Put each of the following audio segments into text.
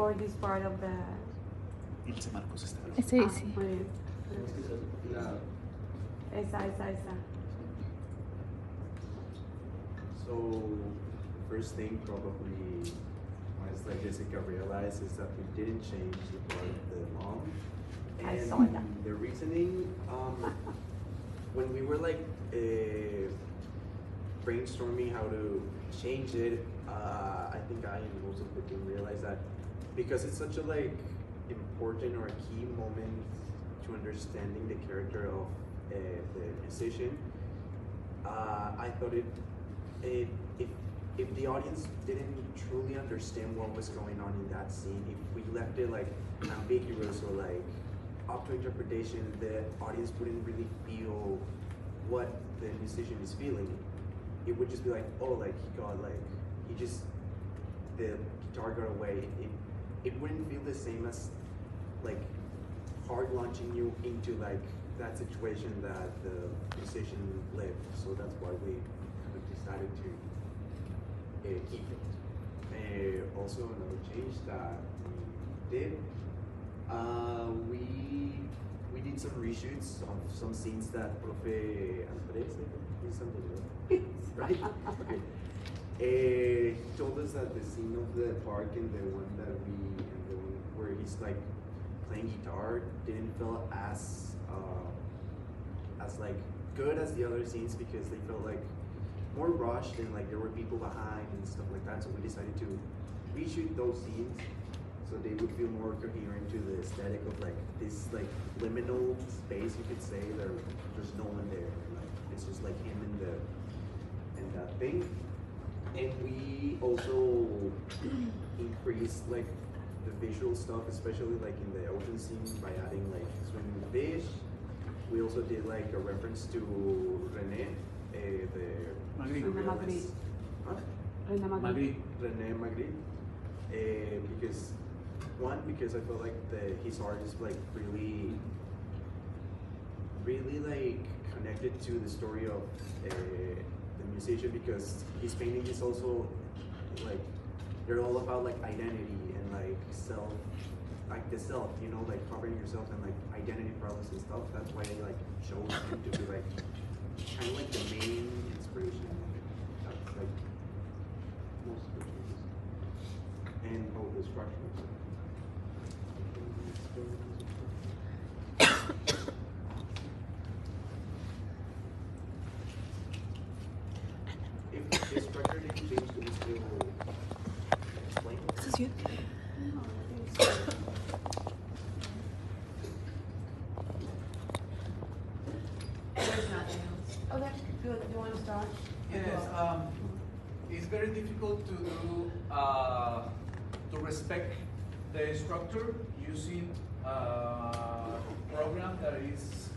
record this part of the... Sí, sí. Muy bien. Esa. So, first thing probably, as like Jessica realized, is that we didn't change the part of the mom. I And saw that. the reasoning, when we were like brainstorming how to change it, I think I and most of the team realized that because it's such a like important or a key moment to understanding the character of the musician, I thought if the audience didn't truly understand what was going on in that scene, if we left it like ambiguous or like up to interpretation, the audience wouldn't really feel what the musician is feeling. It would just be like, oh, like he got like, the guitar got away. It wouldn't feel the same as like hard launching you into like that situation that the musician lived. So that's why we decided to keep it. Also another change that we did, we did some reshoots of some scenes that Profe Andres is something, right? Okay. He told us that the scene of the park and the one where he's like playing guitar didn't feel as like good as the other scenes because they felt like more rushed and like there were people behind and stuff like that. So we decided to reshoot those scenes so they would feel more coherent to the aesthetic of like this like liminal space, you could say. There's no one there. Like it's just like him and that thing. And we also increased like the visual stuff, especially like in the ocean scene by adding like swimming fish. We also did like a reference to René, the Magritte. Huh? René Magritte. Because I feel like his art is like really like connected to the story of the musician, because his painting is also like they're all about like identity and like self, like the self, you know, like covering yourself and like identity problems and stuff. That's why they like chose him to be like kind of like the main inspiration. That's like most of the changes. And the structure. If the structure didn't change, do we still explain it? This is you. No, I think so. There's nothing else. Okay, good. You want to start? Yes, it's very difficult to do to respect the structure using a program that is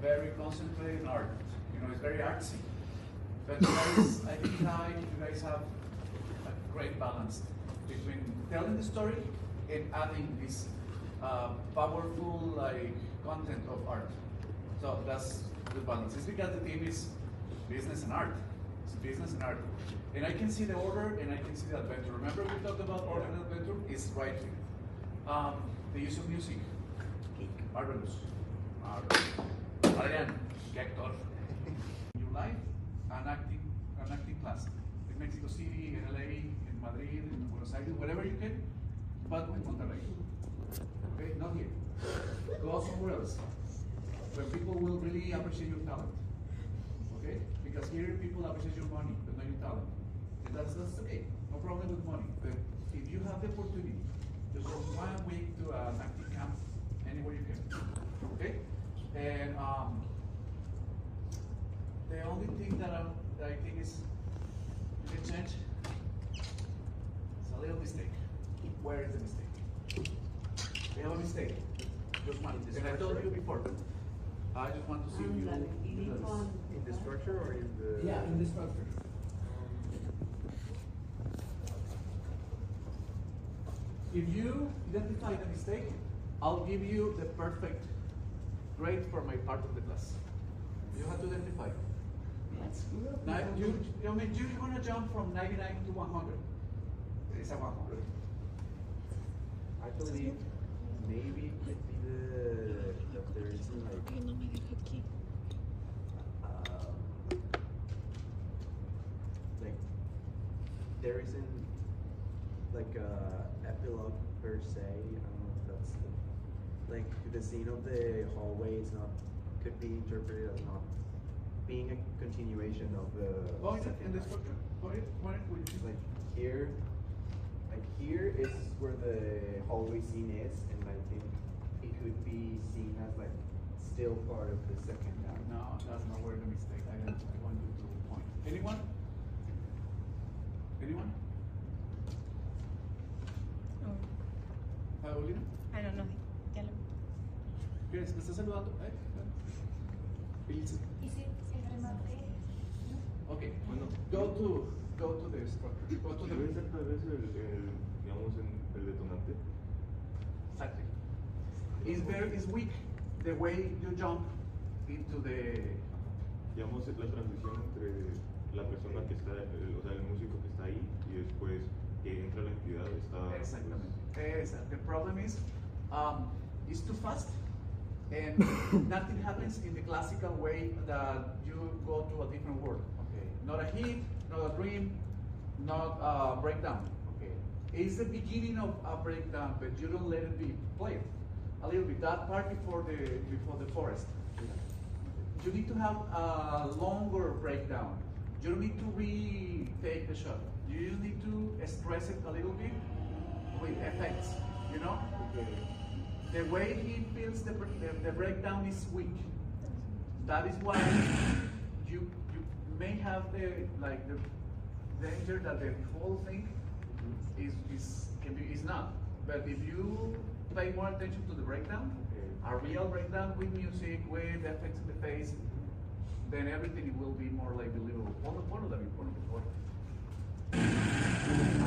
very concentrated in art. You know, it's very artsy. But guys, I think you guys have a great balance between telling the story and adding this powerful like content of art. So that's the balance. It's because the theme is business and art. It's business and art. And I can see the order and I can see the adventure. Remember we talked about order and adventure? It's right here. The use of music. Marvelous. Adrian, Hector. Your life, an acting class. In Mexico City, in LA, in Madrid, in Buenos Aires, wherever you can, but with Monterrey. Okay, not here. Go somewhere else, where people will really appreciate your talent. Okay? Because here people appreciate your money, but not your talent. And that's okay. No problem with money. But if you have the opportunity, just go 1 week to an acting camp anywhere you can. Okay? And the only thing that I think is you can change is a little mistake. Where is the mistake? We have a mistake. Just one. And I told you before. I just want to see you In the structure or in the... Yeah, in the structure. If you identify the mistake, I'll give you the perfect grade for my part of the class. You have to identify. That's good. Now, you're going to jump from 99 to 100. It's a 100. believe maybe it could be that there isn't like like there isn't like a epilogue per se. I don't know if that's like the scene of the hallway is not could be interpreted as not being a continuation of the second in the act. structure. Point it where you Like here, like here is where the hallway scene is, and I think it could be seen as like still part of the second act. No, that's not where the mistake. I want you to point. Anyone? Anyone? Paulina? I don't know. Ya lo- ¿Qué es? ¿Me estás saludando? Ilse. ¿Y si remate? Okay. Go to the structure. Go to Debe the. ser tal vez digamos, el detonante. Exactly. It's weak the way you jump into the. Digamos, la transición entre la persona que está, o sea, el músico que está ahí y después que entra la entidad está. Exactamente. The problem is, it's too fast, and nothing happens in the classical way that you go to a different world. Okay. Not a hit, not a dream, not a breakdown. Okay. It's the beginning of a breakdown, but you don't let it be played. A little bit. That part before the forest. You need to have a longer breakdown. You don't need to retake the shot. You just need to stress it a little bit with effects. You know, Okay. the way he feels the breakdown is weak. That is why you may have the danger that the whole thing is not. But if you pay more attention to the breakdown, Okay. a real breakdown with music, with effects in the face, then everything will be more like believable. Ponlo David, ponlo por favor.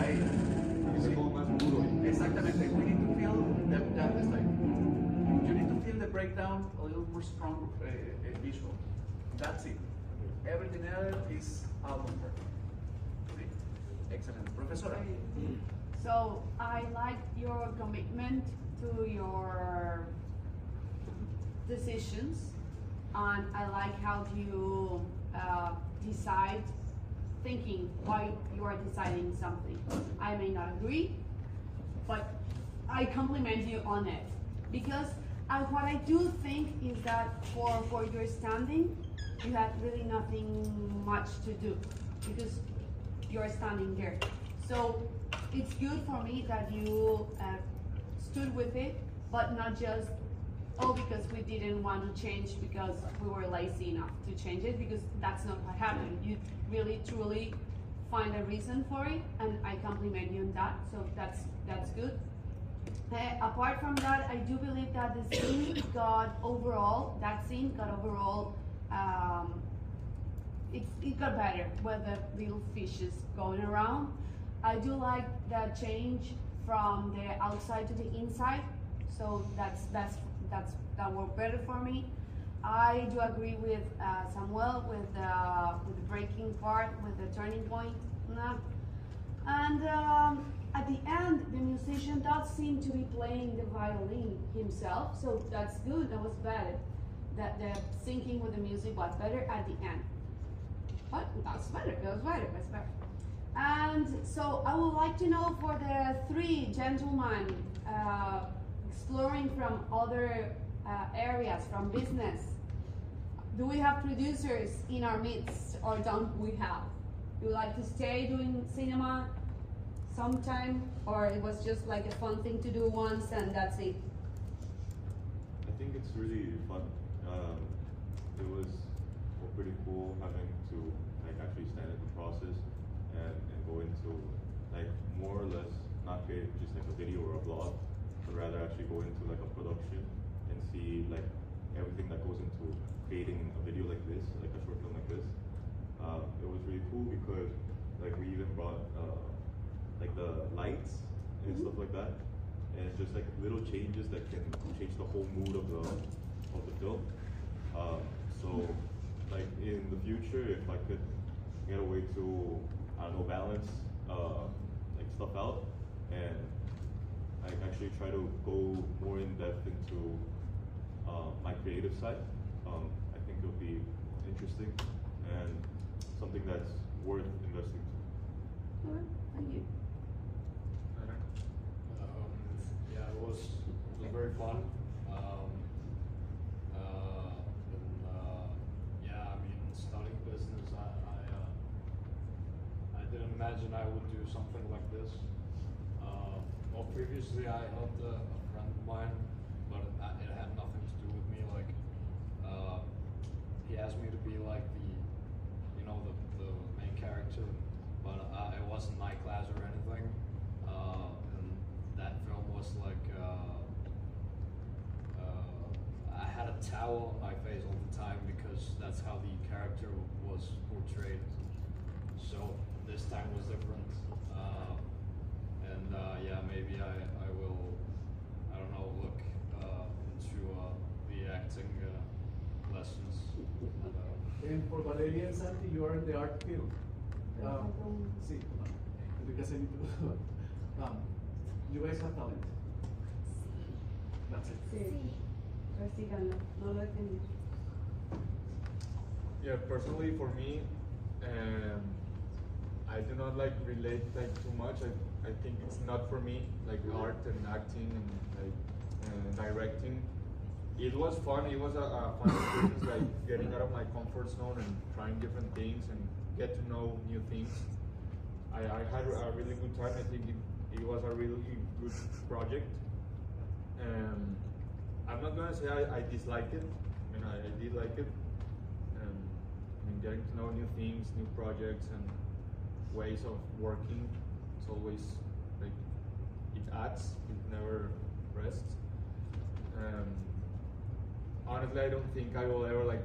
Ahí. Es Sí. como más duro. Exactamente. We need to feel that is like you need to feel the breakdown a little more strong visual. That's it. Everything else is album work. Sí. Excellent. Professor. So I like your commitment to your decisions, and I like how you decide, thinking why you are deciding something. I may not agree, but I compliment you on it, because what I do think is that for your standing, you had really nothing much to do, because you're standing there. So it's good for me that you stood with it, but not just, oh, because we didn't want to change because we were lazy enough to change it, because that's not what happened. You really, truly find a reason for it, and I compliment you on that, so that's good. Apart from that, I do believe that the scene got overall, it got better with the little fishes going around. I do like the change from the outside to the inside, so that worked better for me. I do agree with Samuel with the breaking part, with the turning point. And at the end, the musician does seem to be playing the violin himself, so that's good. That was better. That the syncing with the music was better at the end. But that's better. That's better. And so I would like to know, for the three gentlemen exploring from other areas, from business, do we have producers in our midst, or don't we have? Do you like to stay doing cinema sometime, or it was just like a fun thing to do once and that's it? I think it's really fun. It was pretty cool having to like actually stand in the process and go into like more or less not create just like a video or a vlog, but rather actually go into like a production and see like everything that goes into creating a video like this, like a short film like this. It was really cool because like we even brought like the lights and stuff like that, and it's just like little changes that can change the whole mood of the film. So like in the future, if I could get a way to, I don't know, balance like stuff out and like actually actually try to go more in depth into my creative side. I think it'll be interesting and something that's worth investing to. Alright, thank you. Yeah, it was very fun. Yeah, I mean, studying business, I didn't imagine I would do something like this. Well, previously I helped a friend of mine, but it had nothing to do with me. Like, he asked me to be like the main character, but it wasn't my class or anything. And that film was like, I had a towel on my face all the time because that's how the character was portrayed. So this time was different. Yeah, maybe I will, I don't know, look into the acting lessons. And for Valeria and Santi, you are in the art field. Sí, because I need to. You guys have talent. That's it. Sí. Practícalo, no lo entendí. Yeah, personally for me, I do not like relate like too much. I think it's not for me, like art and acting and like directing. It was fun. It was a fun experience, like getting out of my comfort zone and trying different things and get to know new things. I had a really good time. I think it was a really good project. I'm not gonna say I disliked it. I mean, I did like it. I mean, getting to know new things, new projects, and ways of working. It's always like it adds. It never rests. Honestly, I don't think I will ever like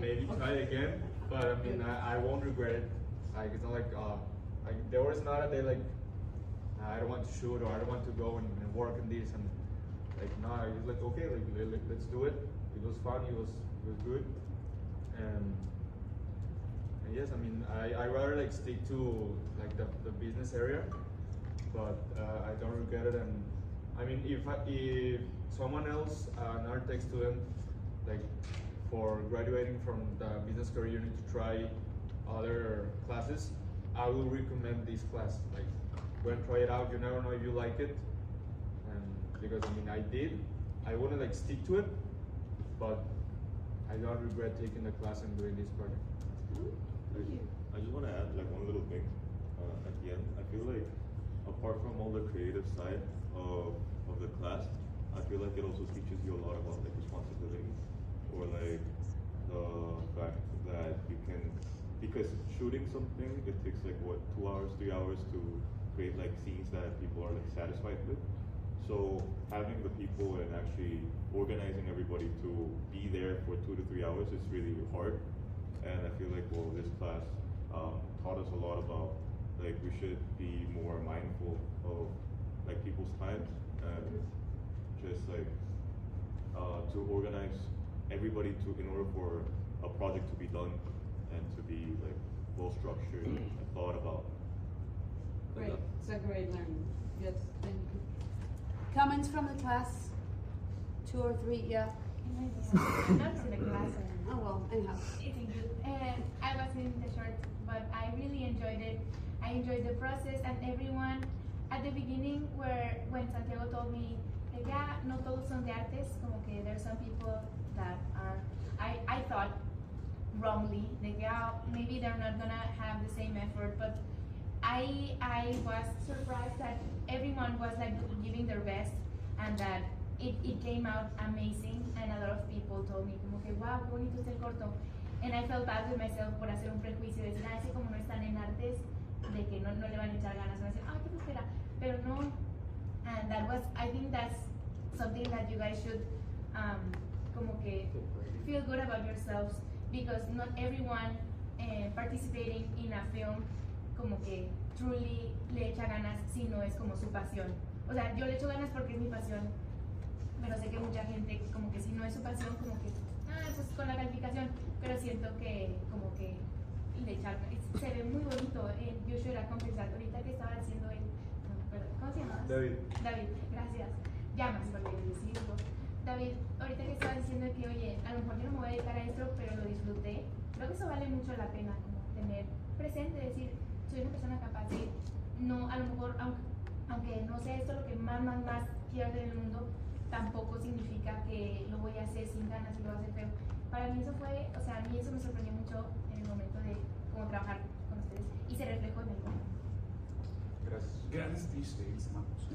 maybe try again. But I mean, I won't regret it. Like it's not like there was not a day like I don't want to shoot or I don't want to go and work on this and like no, I was like okay, like let's do it. It was fun. It was good. And yes, I mean I rather like stick to like the business area, but I don't regret it. And I mean if someone else, an art tech student, like for graduating from the business career, you need to try other classes. I will recommend this class. Like, go and try it out. You never know if you like it. And because I mean, I did. I wouldn't like stick to it, but I don't regret taking the class and doing this project. I just want to add like one little thing at the end. I feel like apart from all the creative side of the class, I feel like it also teaches you a lot about like responsibility or like the fact that you can, because shooting something, it takes like what, 2 hours, 3 hours to create like scenes that people are like satisfied with. So having the people and actually organizing everybody to be there for 2 to 3 hours is really hard. And I feel like, well, this class taught us a lot about like we should be more mindful of like people's time and just like to organize everybody in order for a project to be done and to be like well structured and thought about. Great, it's a great learning. Yes, thank you. Comments from the class? 2 or 3, yeah. I'm not in the class. Oh well, anyhow. It's good. I was in the short, but I really enjoyed it. I enjoyed the process and everyone at the beginning when Santiago told me, yeah, no todos son de artes, como que there's some people that are, I thought wrongly, like, yeah, maybe they're not gonna have the same effort, but I was surprised that everyone was like giving their best and that it came out amazing, and a lot of people told me como que wow, qué bonito está el corto, and I felt bad with myself por hacer un prejuicio de decir, ese como no están en artes, de que no le van a echar ganas, van a decir, qué flojera, pero no, and that was, I think that's something that you guys should como que feel good about yourselves, because not everyone participating in a film como que truly le echa ganas si no es como su pasión. O sea, yo le echo ganas porque es mi pasión, pero sé que mucha gente como que si no es su pasión, como que, pues con la calificación, pero siento que como que le echar, se ve muy bonito. Yo should accomplish that. Ahorita que estaba haciendo ¿cómo se llama? David. David, gracias. llamas, por así decirlo. David, ahorita que estabas diciendo que, oye, a lo mejor yo no me voy a dedicar a esto, pero lo disfruté, creo que eso vale mucho la pena, como tener presente, decir, soy una persona capaz de, no, a lo mejor, aunque no sea esto lo que más quiero hacer en el mundo, tampoco significa que lo voy a hacer sin ganas y lo voy a hacer feo. Para mí eso fue, o sea, a mí eso me sorprendió mucho en el momento de cómo trabajar con ustedes y se reflejó en el juego. Gracias. Grandes freestyles, Marcos.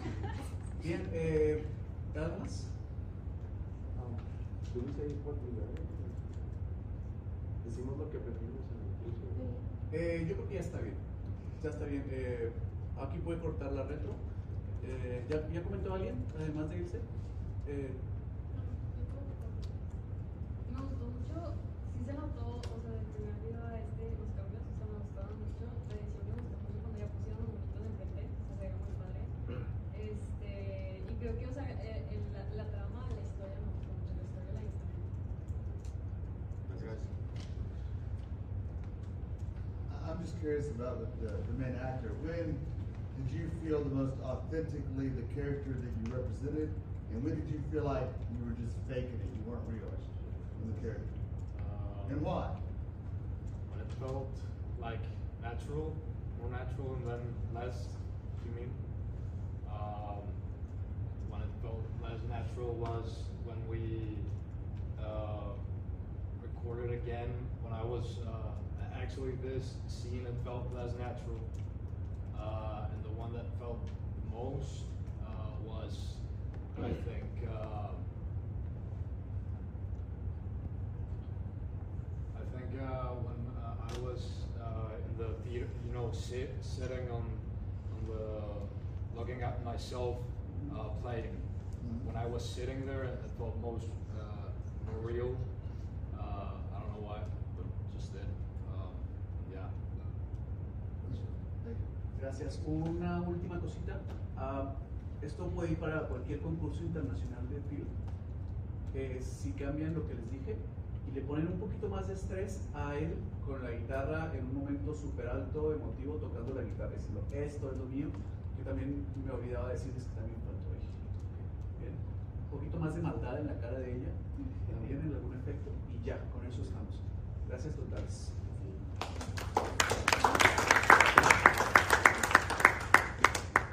Bien, ¿algo más? Do we say what we learned? Decimos lo que aprendimos en el curso. Yo creo que ya está bien. Ya está bien. Aquí puede cortar la retro. ¿Ya comentó alguien, además de irse? Me gustó mucho, sí se notó, o sea, del primer video a este, los cambios, o sea, me gustaban mucho. La edición me gustó mucho cuando ya pusieron los monitos enfrente, o sea, se veía muy padre. Y creo que, o sea, la trama de la historia me gustó mucho, la historia la historia. Gracias. I'm just curious about the main actor. When did you feel the most authentically the character that you represented? And when did you feel like you were just faking it, you weren't real in the character? And why? When it felt like natural, more natural, and then less, you mean? When it felt less natural was when we recorded again. When I was actually this scene, it felt less natural, and the one that felt the most was, I think. When I was in the theater, you know, sitting on the, looking at myself playing. When I was sitting there, it felt most more real. I don't know why, but just did. Yeah. Gracias. Una última cosita. Esto puede ir para cualquier concurso internacional de film. Si cambian lo que les dije y le ponen un poquito más de estrés a él con la guitarra en un momento súper alto, emotivo, tocando la guitarra, diciendo esto es lo mío, que también me olvidaba decirles que también faltó ahí. Bien, un poquito más de maldad en la cara de ella, también en algún efecto, y ya, con eso estamos. Gracias totales. Sí.